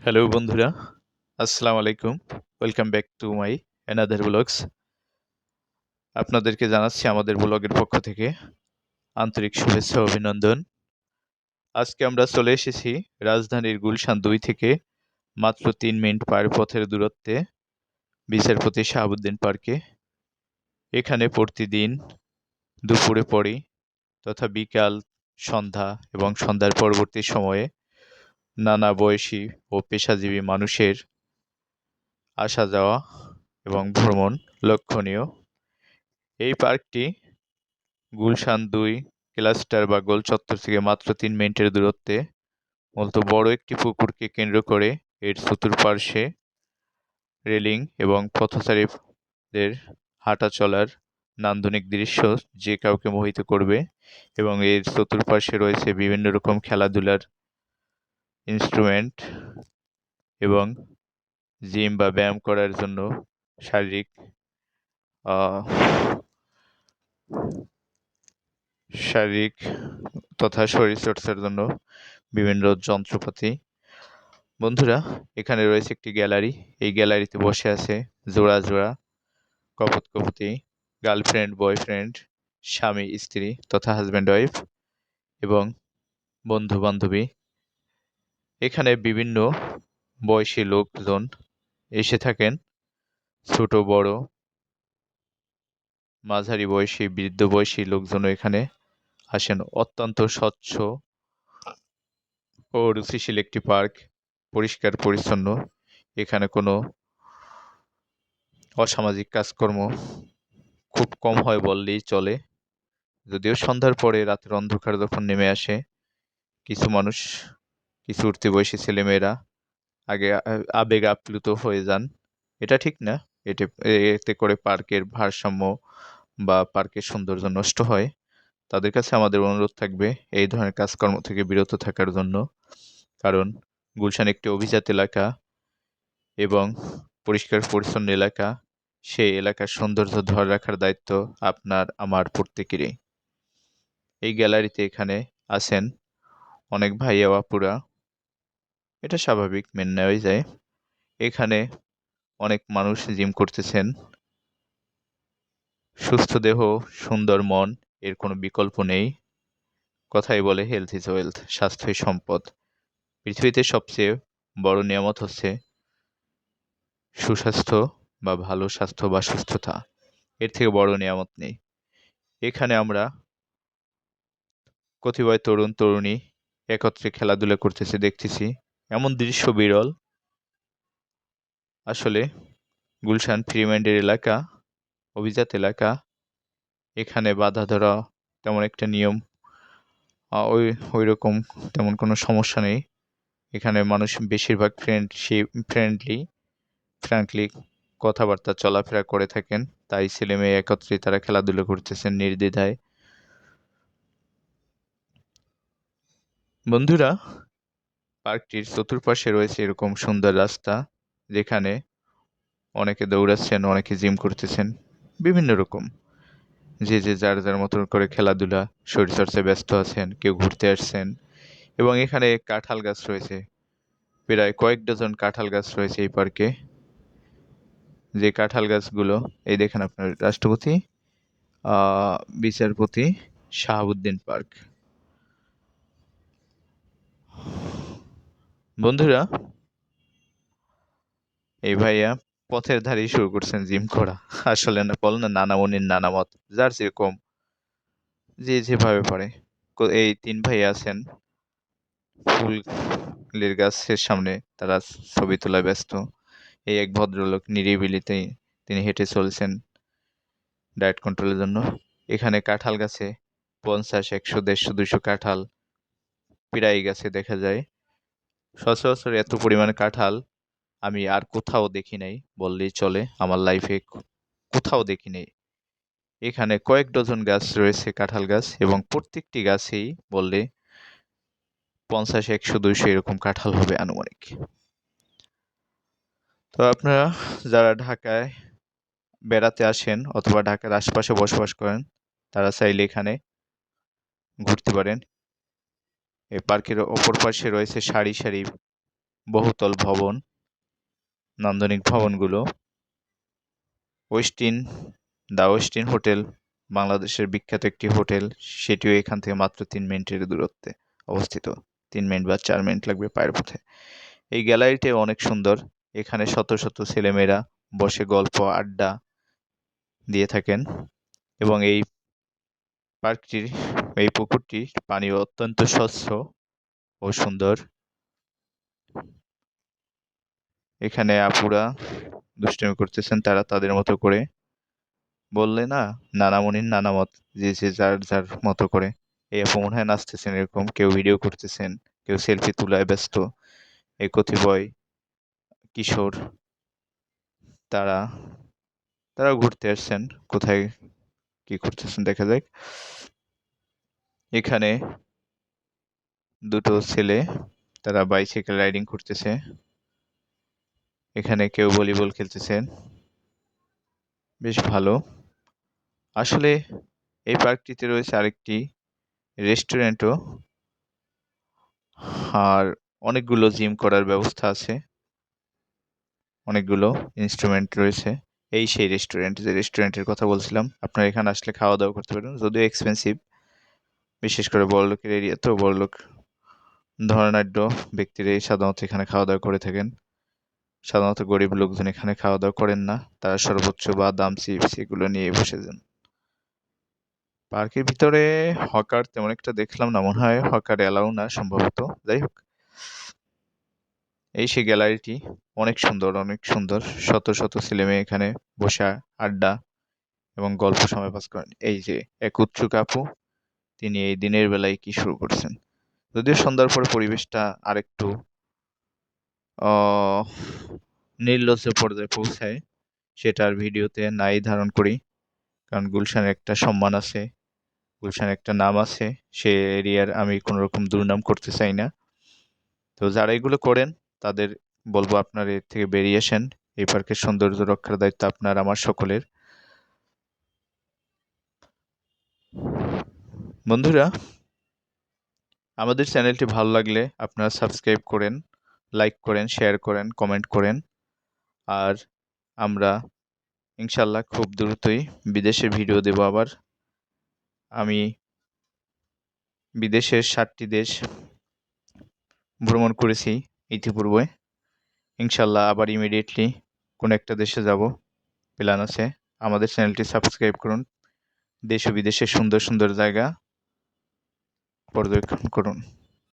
Hello বন্ধুরা, আসসালামু আলাইকুম। Welcome back to my another blogs. আপনাদেরকে জানাচ্ছি আমাদের ব্লগের পক্ষ থেকে আন্তরিক শুভেচ্ছা ও অভিনন্দন। আজকে আমরা চলে এসেছি রাজধানীর গুলশান ২ থেকে মাত্র ৩ মিনিট পায়ের পথের দূরত্বে বিচারপতি শাহাবুদ্দিন পার্কে। এখানে প্রতিদিন দুপুরে পরই তথা বিকাল, সন্ধ্যা এবং সন্ধ্যার পরবর্তী সময়ে নানা বয়সী ও পেশাজীবী মানুষের আসা যাওয়া এবং ভ্রমণ লক্ষণীয়। এই পার্কটি গুলশান ২ ক্লাস্টার বা গোল চত্বর থেকে মাত্র ৩ মিনিটের দূরত্বে। মূলত বড় একটি পুকুরকে কেন্দ্র করে এর চতুর্পার্শ্বে রেলিং এবং পথচারীদের হাঁটা চলার নান্দনিক দৃশ্য যে কাউকে মোহিত করবে, এবং এর চতুর্পার্শ্বে রয়েছে বিভিন্ন রকম খেলাধুলার ইনস্ট্রুমেন্ট এবং জিম বা ব্যায়াম করার জন্য শারীরিক আহ, শারীরিক তথা শরীরচর্চার জন্য বিভিন্ন যন্ত্রপাতি। বন্ধুরা, এখানে রয়েছে একটি গ্যালারি। এই গ্যালারিতে বসে আছে জোড়া জোড়া কপোত-কপোতি, গার্লফ্রেন্ড, বয়ফ্রেন্ড, স্বামী, স্ত্রী তথা হাজব্যান্ড ওয়াইফ এবং বন্ধু-বান্ধবী। এখানে বিভিন্ন বয়সী লোকজন এসে থাকেন। ছোট বড়, মাঝারি বয়সী, বৃদ্ধ বয়সী লোকজনও এখানে আসেন। অত্যন্ত স্বচ্ছ ও রুচিশীল একটি পার্ক, পরিষ্কার পরিচ্ছন্ন। এখানে কোনো অসামাজিক কাজকর্ম খুব কম হয় বললেই চলে। যদিও সন্ধ্যার পরে রাতের অন্ধকার যখন নেমে আসে, কিছু মানুষ, কিছু উঠতি বয়সী ছেলেমেয়েরা আবেগ আপ্লুত হয়ে যান। এটা ঠিক না। এতে করে পার্কের ভারসাম্য বা পার্কের সৌন্দর্য নষ্ট হয়। তাদের কাছে আমাদের অনুরোধ থাকবে এই ধরনের কাজকর্ম থেকে বিরত থাকার জন্য। কারণ গুলশান একটি অভিজাত এলাকা এবং পরিষ্কার পরিচ্ছন্ন এলাকা। সেই এলাকার সৌন্দর্য ধরে রাখার দায়িত্ব আপনার আমার প্রত্যেকেরই। এই গ্যালারিতে এখানে আছেন অনেক ভাইয়া আপুরা। এটা স্বাভাবিক, মেনে নেওয়াই যায়। এখানে অনেক মানুষ জিম করতেছেন। সুস্থ দেহ, সুন্দর মন, এর কোনো বিকল্প নেই। কথাই বলে হেলথ ইজ ওয়েলথ, স্বাস্থ্যই সম্পদ। পৃথিবীতে সবচেয়ে বড় নিয়ামত হচ্ছে সুস্বাস্থ্য বা ভালো স্বাস্থ্য বা সুস্থতা। এর থেকে বড় নিয়ামত নেই। এখানে আমরা কতিপয় তরুণ তরুণী একত্রে খেলাধুলা করতেছে দেখতেছি। এমন দৃশ্য বিরল। আসলে গুলশান ফ্রি মাইন্ডের এলাকা, অভিজাত এলাকা। এখানে বাধা ধরা তেমন একটা নিয়ম ওই রকম তেমন কোনো সমস্যা নেই। এখানে মানুষ বেশিরভাগ ফ্র্যাঙ্কলি কথাবার্তা চলাফেরা করে থাকেন। তাই ছেলে মেয়ে একত্রে তারা খেলাধুলা করতেছেন নির্দ্বিধায়। বন্ধুরা, পার্কটির চতুর্পাশে রয়েছে এরকম সুন্দর রাস্তা, যেখানে অনেকে দৌড়াচ্ছেন, অনেকে জিম করতেছেন, বিভিন্ন রকম যে যার যার মতন করে খেলাধুলা শরীরচর্চায় ব্যস্ত আছেন, কেউ ঘুরতে আসছেন। এবং এখানে কাঁঠাল গাছ রয়েছে, প্রায় কয়েক ডজন কাঁঠাল গাছ রয়েছে এই পার্কে। যে কাঁঠাল গাছগুলো, এই দেখেন আপনার রাষ্ট্রপতি বিচারপতি শাহাবুদ্দিন পার্ক। বন্ধুরা, এই ভাইয়া পথের ধারেই শুরু করছেন জিম করা। আসলে না, বল না, নানা মুনির নানা মত, যার যেরকম যে যেভাবে পারে। এই ৩ ভাই আছেন ফুলের গাছের সামনে, তারা ছবি তোলায় ব্যস্ত। এই এক ভদ্রলোক নিরিবিলিতেই তিনি হেঁটে চলছেন ডায়েট কন্ট্রোলের জন্য। এখানে কাঁঠাল গাছে ৫০, ১০০, ১৫০, ২০০ কাঁঠাল প্রায় গাছে দেখা যায়। সচরাচর এত পরিমাণে কাঁঠাল আমি আর কোথাও দেখি নাই বললেই চলে। আমার লাইফে কোথাও দেখি নাই। এখানে কয়েক ডজন গাছ রয়েছে, কাঁঠাল গাছ, এবং প্রত্যেকটি গাছেই বললে ৫০, ১০০, ২০০ এরকম কাঁঠাল হবে আনুমানিক। তো আপনারা যারা ঢাকায় বেড়াতে আসেন অথবা ঢাকার আশপাশে বসবাস করেন, তারা চাইলে এখানে ঘুরতে পারেন। এই পার্কের অপর পাশে রয়েছে সারি সারি বহুতল ভবন, নান্দনিক ভবনগুলো। দ্য ওয়েস্টিন হোটেল বাংলাদেশের বিখ্যাত একটি হোটেল, সেটিও এখান থেকে মাত্র 3 মিনিটের দূরত্বে অবস্থিত। 3 মিনিট বা 4 মিনিট লাগবে পায়ের পথে। এই গ্যালারিটাও অনেক সুন্দর। এখানে শত শত ছেলেমেয়েরা বসে গল্প আড্ডা দিয়ে থাকেন এবং এই পুকুরটির পানিও অত্যন্ত স্বচ্ছ ও সুন্দর। এখানে আপুরা দুষ্টামি করতেছেন, তারা তাদের মতো করে। বললে না, নানামণির নানা মত, যে যে যার যার মতো করে। এই আপু মনে হয় নাচতেছেন এরকম, কেউ ভিডিও করতেছেন, কেউ সেলফি তোলায় ব্যস্ত। এই কতিপয় কিশোর, তারা ঘুরতে আসছেন। কোথায় কি করতেছেন দেখা যাক। এখানে দুটো ছেলে, তারা বাইসাইকেল রাইডিং করতেছে। এখানে কেউ ভলিবল খেলতেছেন, বেশ ভালো। আসলে এই পার্কটিতে রয়েছে আরেকটি রেস্টুরেন্টও, আর অনেকগুলো জিম করার ব্যবস্থা আছে, অনেকগুলো ইনস্ট্রুমেন্ট রয়েছে। এই সেই রেস্টুরেন্ট, যে রেস্টুরেন্টের কথা বলছিলাম। আপনারা এখানে আসলে খাওয়া দাওয়া করতে পারেন, যদিও এক্সপেন্সিভ, বিশেষ করে বড়লোকের এরিয়া তো। বড়লোক ধনাঢ্য ব্যক্তিরাই সাধারণত এখানে খাওয়া দাওয়া করে থাকেন। সাধারণত গরিব লোকজন এখানে খাওয়া দাওয়া করেন না, তারা সর্বোচ্চ বাদাম চিপস এগুলো নিয়ে বসে যান। পার্কের ভিতরে হকার তেমন একটা দেখলাম না, মনে হয় হকার এলাও না সম্ভবত। যাই হোক, এই সেই গ্যালারিটি, অনেক সুন্দর, অনেক সুন্দর। শত শত ছেলে মেয়ে এখানে বসে আড্ডা এবং গল্প সময় পাস করেন। এই যে এক উৎসুক আপু, তিনি এই দিনের বেলায় কি শুরু করছেন। যদিও সন্ধ্যার পরে পরিবেশটা আরেকটু আহ নির্লজ্জ পর্যায়ে পৌঁছায়, সেটার ভিডিওতে নাই ধারণ করি, কারণ গুলশানের একটা সম্মান আছে, গুলশানের একটা নাম আছে। সে এরিয়ার আমি কোনো রকম দুর্নাম করতে চাই না। তো যারা এগুলো করেন, তাদের বলবো আপনার এর থেকে বেরিয়ে আসেন। এই পার্কের সৌন্দর্য রক্ষার দায়িত্ব আপনার আমার সকলের। বন্ধুরা, আমাদের চ্যানেলটি ভালো লাগলে আপনারা সাবস্ক্রাইব করেন, লাইক করেন, শেয়ার করেন, কমেন্ট করেন। আর আমরা ইনশাল্লাহ খুব দ্রুতই বিদেশের ভিডিও দেব আবার। আমি বিদেশের 7টি দেশ ভ্রমণ করেছি ইতিপূর্বে। ইনশাল্লাহ আবার ইমিডিয়েটলি কোনো একটা দেশে যাব, প্ল্যান আছে। আমাদের চ্যানেলটি সাবস্ক্রাইব করুন, দেশ ও বিদেশের সুন্দর সুন্দর জায়গা পর্যবেক্ষণ করুন।